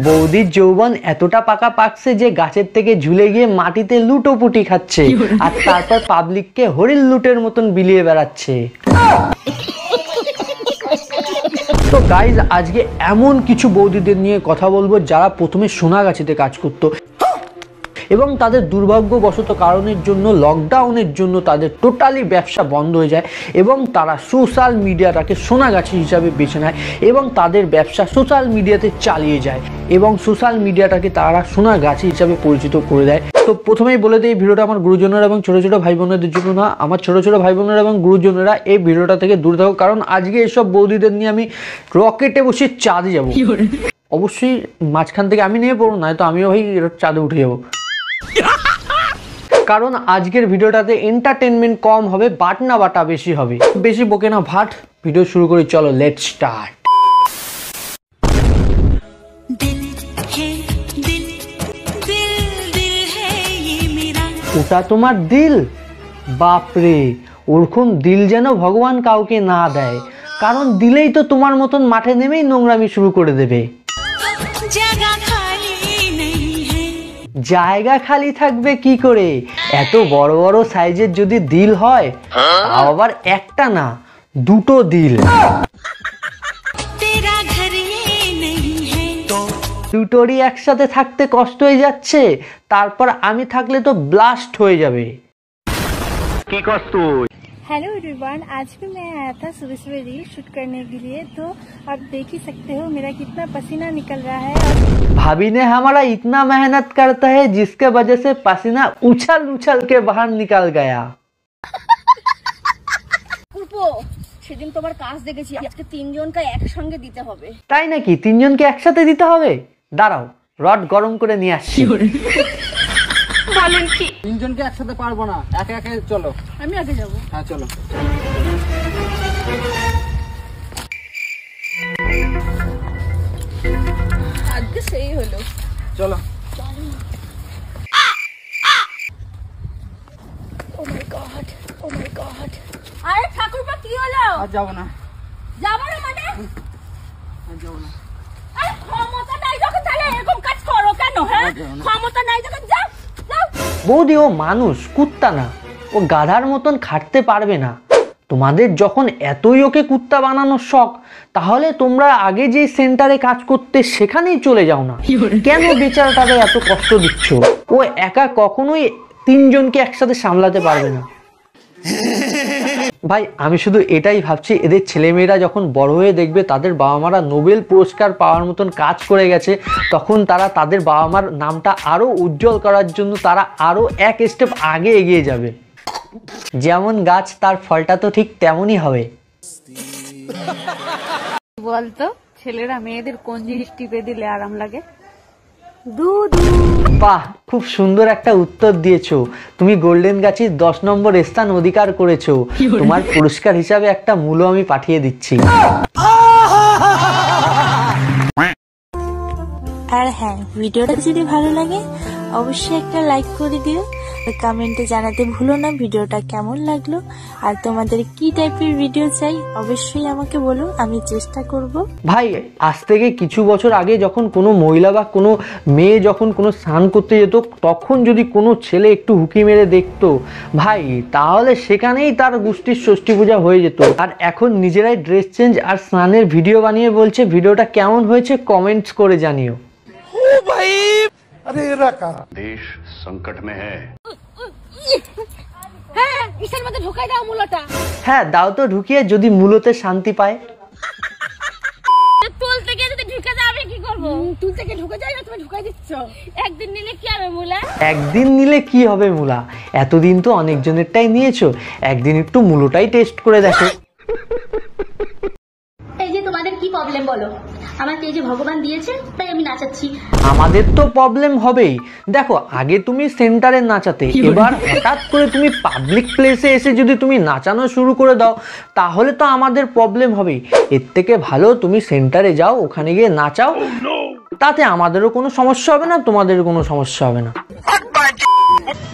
বৌদির যৌবন এতটা পাকা পাকছে যে গাছের থেকে ঝুলে গিয়ে মাটিতে লুটোপুটি খাচ্ছে আর তারপর পাবলিককে হরিণ লুটের মতন বিলিয়ে বেড়াচ্ছে। তো গাইজ আজকে এমন কিছু বৌদিদের নিয়ে কথা বলবো যারা প্রথমে সোনাগাছিতে কাজ করতো এবং তাদের দুর্ভাগ্যবশত কারণের জন্য লকডাউনের জন্য তাদের টোটালি ব্যবসা বন্ধ হয়ে যায় এবং তারা সোশ্যাল মিডিয়াটাকে সোনাগাছি হিসাবে বেছে নেয় এবং তাদের ব্যবসা সোশ্যাল মিডিয়াতে চালিয়ে যায় এবং সোশ্যাল মিডিয়াটাকে তারা সোনাগাছি হিসাবে পরিচিত করে দেয়। তো প্রথমেই বলে দিই, এই ভিডিওটা আমার গুরুজনেরা এবং ছোটো ছোটো ভাই বোনদের জন্য না, আমার ছোটো ছোটো ভাই বোনেরা এবং গুরুজনেরা এই ভিডিওটা থেকে দূরে থাকো, কারণ আজকে এসব বৌদিদের নিয়ে আমি রকেটে বসে চাঁদে যাবো। অবশ্যই মাঝখান থেকে আমি নিয়ে পড়বো, না তো আমিও ভাই চাঁদে উঠে যাবো। কারণ আজকের ভিডিওটাতে এন্টারটেনমেন্ট কম হবে, বাটনা বাটা বেশি হবে। বেশি বকে না ভাট, ভিডিও শুরু করি, চলো লেটস স্টার্ট। ওটা তোমার দিল? বাপরে, ওরকম দিল যেন ভগবান কাউকে না দেয়, কারণ দিলেই তো তোমার মতন মাঠে নেমেই নোংরামি শুরু করে দেবে। জায়গা খালি থাকবে কি করে? এত বড় বড় সাইজের যদি দিল হয়, তাও আবার একটা না দুটো দিল, দুটোরই একসাথে থাকতে কষ্ট হয়ে যাচ্ছে, তারপর আমি থাকলে তো ব্লাস্ট হয়ে যাবে। কি কষ্ট? हेलो एवरीवन, आज भी मैं आया था सुबह सुबह रील शूट करने के लिए। तो आप देख ही सकते हो मेरा कितना पसीना निकल रहा है। भाभी ने हमारा इतना मेहनत करता है जिसके वजह से पसीना उछल उछल के बाहर निकल गया। সেদিন তোমার কাজ দেখেছি, আজকে তিনজনকে একসঙ্গে দিতে হবে। তাই নাকি? তিনজনকে একসাথে দিতে হবে? দাঁড়াও, রড গরম করে নিয়ে আসছি। তিনজনকে একসাথে পারবো না, একে একে চলো। আমি আগে যাবো। হ্যাঁ চলো। আজকে সেই হলো, চলো। ও মাই গড, ও মাই গড। আরে ঠাকুরপা কি হলো? আর যাবো না। যাবো না মানে? আর যাবো না। আরে ক্ষমতা নাই যখন তাহলে এরকম কাজ করো কেন? হ্যাঁ, ক্ষমতা নাই যখন যাও। বৌদি ও মানুষ, কুত্তা না, ও গাধার মতন খাটতে পারবে না। তোমাদের যখন এতই ওকে কুত্তা বানানোর শখ, তাহলে তোমরা আগে যে সেন্টারে কাজ করতে সেখানেই চলে যাও না। কেন বেচারাটাকে এত কষ্ট দিচ্ছ? ও একা কখনোই তিনজনকে একসাথে সামলাতে পারবে না। ভাই আমি শুধু এটাই ভাবছি, এদের ছেলেমেয়েরা যখন বড় হয়ে দেখবে তাদের বাবা মারা নোবেল পুরস্কার পাওয়ার মতন কাজ করে গেছে, তখন তারা তাদের বাবা মার নামটা আরো উজ্জ্বল করার জন্য তারা আরো এক স্টেপ আগে এগিয়ে যাবে। যেমন গাছ তার ফলটা তো ঠিক তেমনই হবে। বলতো ছেলেরা মেয়েদের কোন জিনিস টিপে দিলে আরাম লাগে? বাহ, খুব সুন্দর একটা উত্তর দিয়েছো। তুমি গোল্ডেন গাছির 10 নম্বর স্থান অধিকার করেছো। তোমার পুরস্কার হিসাবে একটা মূল্য আমি পাঠিয়ে দিচ্ছি। আর হ্যাঁ, ভিডিওটা যদি ভালো লাগে অবশ্যই একটা লাইক করে দিও, কমেন্টে জানাতে ভুলো না ভিডিওটা কেমন লাগলো আর তোমাদের কি টাইপের ভিডিও চাই অবশ্যই আমাকে বলো, আমি চেষ্টা করব। ভাই আজ থেকে কিছু বছর আগে যখন কোনো মহিলা বা কোনো মেয়ে যখন কোনো স্নান করতে যেত, তখন যদি কোনো ছেলে একটু হুকি মেরে দেখতো, ভাই তাহলে সেখানেই তার গোষ্ঠীর ষষ্ঠী পূজা হয়ে যেত। আর এখন নিজেরাই ড্রেস চেঞ্জ আর স্নানের ভিডিও বানিয়ে বলছে ভিডিওটা কেমন হয়েছে কমেন্টস করে জানিও। ও ভাই, अरे रखा देश संकट में है। হ্যাঁ, ইসের মধ্যে ঢুকাই দাও মূলটা। হ্যাঁ দাও তো ঢুকিয়ে, যদি মূলতে শান্তি পায়। তুলতে গিয়ে যদি ঢুকে যাবে কি করব? তুলতে গিয়ে ঢুকে যায় না, তুমি ঢুকাই দিচ্ছ। একদিন নিলে কি হবে মূলা? একদিন নিলে কি হবে মূলা? এতদিন তো অনেকজনেরটাই নিয়েছো, একদিন একটু মূলটাই টেস্ট করে দেখো। এই যে তোমাদের কি প্রবলেম বলো? আমাকে এই যে ভগবান দিয়েছে তাই আমি নাচাচ্ছি। আমাদের তো প্রবলেম হবেই। দেখো আগে তুমি সেন্টারে নাচাতে, এবার হঠাৎ করে তুমি পাবলিক প্লেসে এসে যদি তুমি নাচানো শুরু করে দাও, তাহলে তো আমাদের প্রবলেম হবেই। এর থেকে ভালো তুমি সেন্টারে যাও, ওখানে গিয়ে নাচাও, তাতে আমাদেরও কোনো সমস্যা হবে না, তোমাদেরও কোনো সমস্যা হবে না।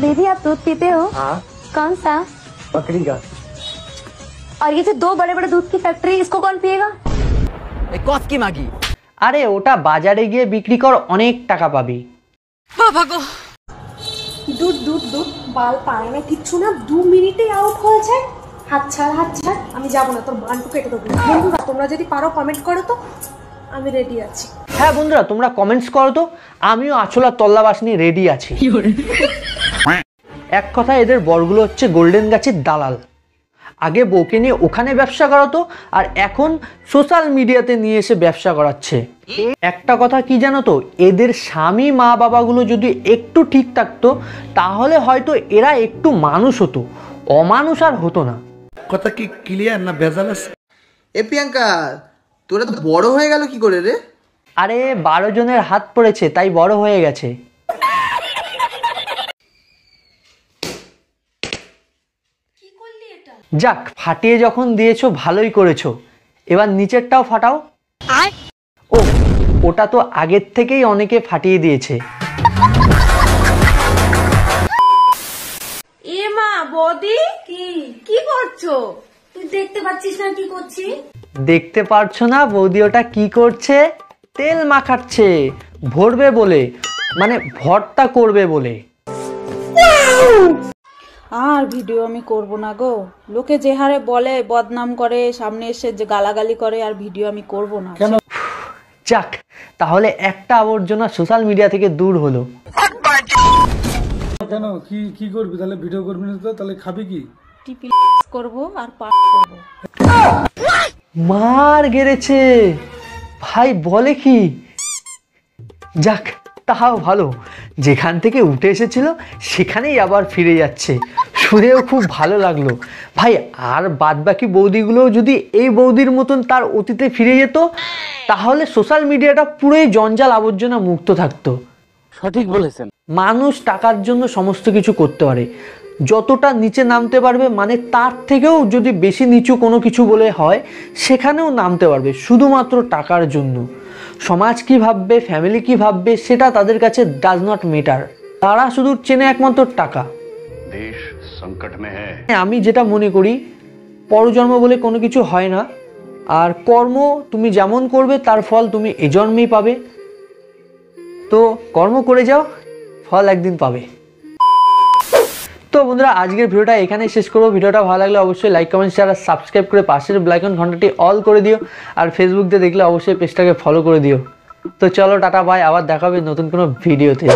दीदी आप दूध पीते हो? हाँ। कौन सा? बकरी का। और ये जो 2 बड़े बड़े दूध की फैक्ट्री, इसको कौन पिएगा? कौन की मागी? আরে ওটা বাজারে গিয়ে বিক্রি কর, অনেক টাকা পাবি। দুধ দুধ দুধ বাল পায় না কিচ্ছু না, 2 মিনিটে আউট হয়ে যায়। হাত ছাড় হাত ছাড়, আমি যাবো না, তোর বানটু কেটে দেবো। বন্ধুরা তোমরা যদি পারো কমেন্ট করো তো, আমি রেডি আছি। হ্যাঁ বন্ধুরা তোমরা কমেন্টস করো তো, আমিও আছলা তল্লাবাস নিয়ে রেডি আছি। এক কথা এদের বরগুলো হচ্ছে গোল্ডেন গাছের দালাল। আগে বউকে নিয়ে ওখানে ব্যবসা করাতো, আর এখন সোশ্যাল মিডিয়াতে নিয়ে এসে ব্যবসা করাচ্ছে। একটা কথা কি জানো তো, এদের স্বামী মা বাবাগুলো যদি একটু ঠিক থাকতো তাহলে হয়তো এরা একটু মানুষ হতো, অমানুষ আর হতো না। কথা কি ক্লিয়ার না ভেজাল আছে? এ প্রিয়াঙ্কা, তোরা তো বড় হয়ে গেল কি করে রে? আরে 12 জনের হাত পড়েছে তাই বড় হয়ে গেছে। যাক, ফাটিয়ে যখন দিয়েছো ভালোই করেছো, এবার নিচেরটাও ফাটাও। ও, ওটা তো আগের থেকেই অনেকে ফাটিয়ে দিয়েছে। এ মা বৌদি, কি করছো? তুই দেখতে পাচ্ছিস না কি করছি? দেখতে পারছো না বৌদি ওটা কি করছে? তেল মাখাচ্ছে, ভরবে বলে, মানে ভর্তা করবে বলে। আর ভিডিও আমি করব না গো, লোকে যে হারে বলে, বদনাম করে, সামনে এসে যে গালাগালি করে, আর ভিডিও আমি করব না। যাক, তাহলে একটা আবর্জনা সোশ্যাল মিডিয়া থেকে দূর হলো। কেন কি করবি তাহলে? ভিডিও করবি না তো তাহলে খাবি কি? টিপি করব আর পাঠ করব। মার গেড়েছে ভাই, বলে কি? যাক, তাহাও ভালো, যেখান থেকে উঠে এসেছিল সেখানেই আবার ফিরে যাচ্ছে, শুনেও খুব ভালো লাগলো ভাই। আর বাদবাকি বৌদিগুলো যদি এই বৌদির মতন তার অতীতে ফিরে যেত তাহলে সোশ্যাল মিডিয়াটা পুরোই জঞ্জাল আবর্জনা মুক্ত থাকতো। সঠিক বলেছেন। মানুষ টাকার জন্য সমস্ত কিছু করতে পারে, যতটা নিচে নামতে পারবে, মানে তার থেকেও যদি বেশি নিচু কোনো কিছু বলে হয় সেখানেও নামতে পারবে, শুধুমাত্র টাকার জন্য। সমাজ কি ভাববে, ফ্যামিলি কি ভাববে, সেটা তাদের কাছে ডাজ নট ম্যাটার। তারা শুধু চেনে একমাত্র টাকা। देश संकट में है। আমি যেটা মনে করি, পরজন্ম বলে কোনো কিছু হয় না, আর কর্ম তুমি যেমন করবে তার ফল তুমি এ জন্মেই পাবে। তো কর্ম করে যাও, ফল একদিন পাবে। তো বন্ধুরা আজকের ভিডিওটা এখানেই শেষ করবো। ভিডিওটা ভালো লাগলে অবশ্যই লাইক কমেন্ট শেয়ার আর সাবস্ক্রাইব করে পাশের বেল আইকন ঘন্টাটি অল করে দিও, আর ফেসবুক দিয়ে দেখলে অবশ্যই পেজটাকে ফলো করে দিও। তো চলো টাটা বাই, আবার দেখা হবে নতুন কোনো ভিডিওতে।